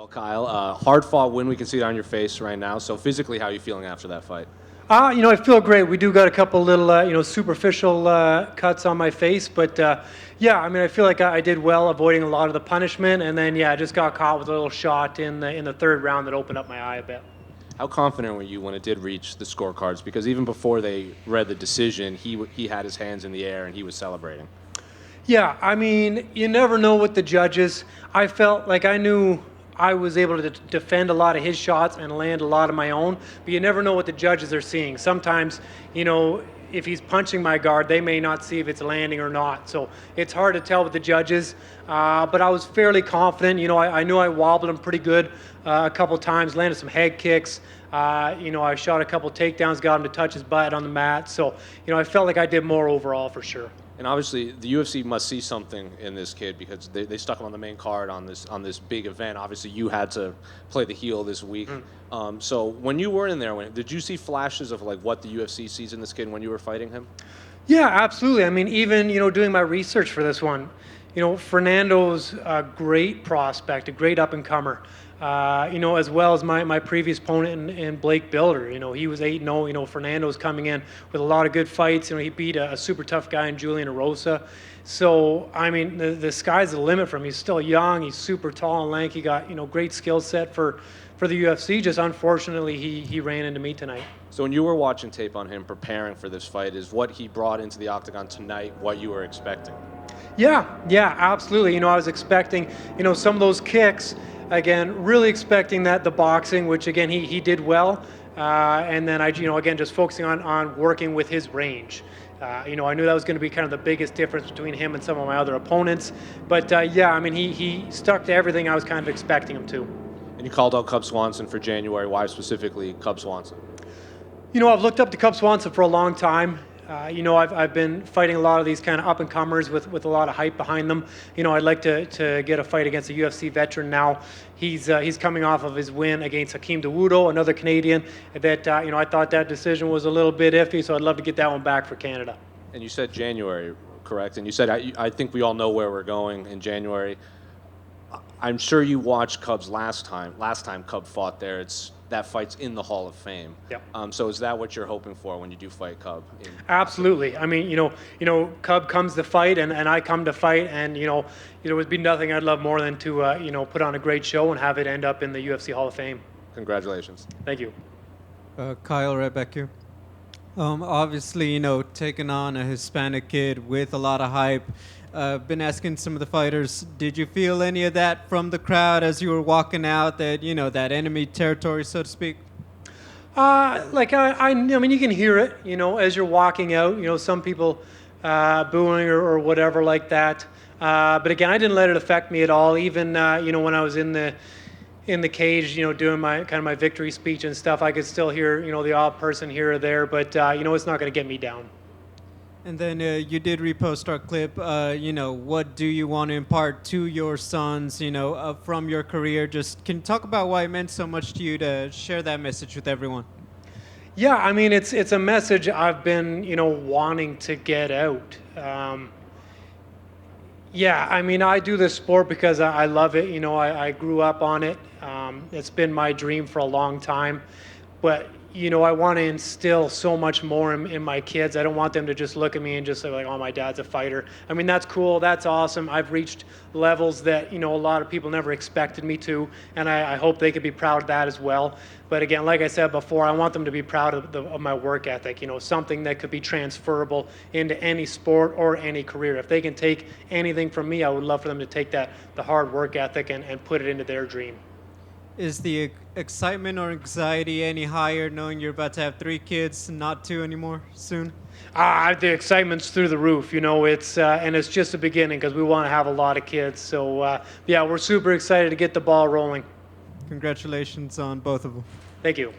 Well, Kyle, hard-fought win. We can see it on your face right now. So physically, how are you feeling after that fight? I feel great. We do got a couple little, superficial cuts on my face, but yeah, I mean, I feel like I did well avoiding a lot of the punishment, and then yeah, I just got caught with a little shot in the third round that opened up my eye a bit. How confident were you when it did reach the scorecards? Because even before they read the decision, he had his hands in the air and he was celebrating. Yeah, I mean, you never know with the judges. I felt like I knew I was able to defend a lot of his shots and land a lot of my own, but you never know what the judges are seeing. Sometimes, if he's punching my guard, they may not see if it's landing or not. So it's hard to tell with the judges, but I was fairly confident. I knew I wobbled him pretty good a couple times, landed some head kicks. I shot a couple takedowns, got him to touch his butt on the mat. So, I felt like I did more overall for sure. And obviously, the UFC must see something in this kid because they stuck him on the main card on this big event. Obviously, you had to play the heel this week. So when you were in there, did you see flashes of like what the UFC sees in this kid when you were fighting him? Yeah, absolutely. I mean, even doing my research for this one, Fernando's a great prospect, a great up and comer. As well as my previous opponent in Blake Builder. He was 8-0. Fernando's coming in with a lot of good fights. He beat a super tough guy in Julian Erosa. So, I mean, the sky's the limit for him. He's still young. He's super tall and lanky. Got, great skill set for the UFC. Just unfortunately, he ran into me tonight. So when you were watching tape on him preparing for this fight, is what he brought into the octagon tonight what you were expecting? Yeah, absolutely. I was expecting, some of those kicks. Again, really expecting that the boxing, which again he did well, and then again just focusing on working with his range. I knew that was going to be kind of the biggest difference between him and some of my other opponents. But yeah, I mean he stuck to everything I was kind of expecting him to. And you called out Cub Swanson for January. Why specifically Cub Swanson? I've looked up to Cub Swanson for a long time. I've been fighting a lot of these kind of up-and-comers with a lot of hype behind them. I'd like to get a fight against a UFC veteran now. He's coming off of his win against Hakeem Dawodo, another Canadian, that, I thought that decision was a little bit iffy, so I'd love to get that one back for Canada. And you said January, correct? And you said, I think we all know where we're going in January. I'm sure you watched Cub's last time Cub fought there. That fight's in the Hall of Fame. Yep. So is that what you're hoping for when you do fight Cub? Absolutely. I mean, Cub comes to fight, and I come to fight, and there would be nothing I'd love more than to put on a great show and have it end up in the UFC Hall of Fame. Congratulations. Thank you. Kyle, right back here. Obviously, taking on a Hispanic kid with a lot of hype. Been asking some of the fighters, did you feel any of that from the crowd as you were walking out, that that enemy territory, so to speak? I mean, you can hear it, as you're walking out. Some people booing or whatever like that. But again, I didn't let it affect me at all. Even when I was in the cage, doing my victory speech and stuff, I could still hear the odd person here or there. But it's not going to get me down. And then you did repost our clip. What do you want to impart to your sons, from your career? Just can you talk about why it meant so much to you to share that message with everyone? Yeah, I mean, it's a message I've been, wanting to get out. Yeah, I mean, I do this sport because I love it. I grew up on it. It's been my dream for a long time. But I want to instill so much more in my kids. I don't want them to just look at me and just say like, oh, my dad's a fighter. I mean, that's cool. That's awesome. I've reached levels that, a lot of people never expected me to. And I hope they could be proud of that as well. But again, like I said before, I want them to be proud of my work ethic, something that could be transferable into any sport or any career. If they can take anything from me, I would love for them to take the hard work ethic and put it into their dream. Is the excitement or anxiety any higher knowing you're about to have 3 kids, not 2 anymore soon? The excitement's through the roof. It's just the beginning because we want to have a lot of kids. So, yeah, we're super excited to get the ball rolling. Congratulations on both of them. Thank you.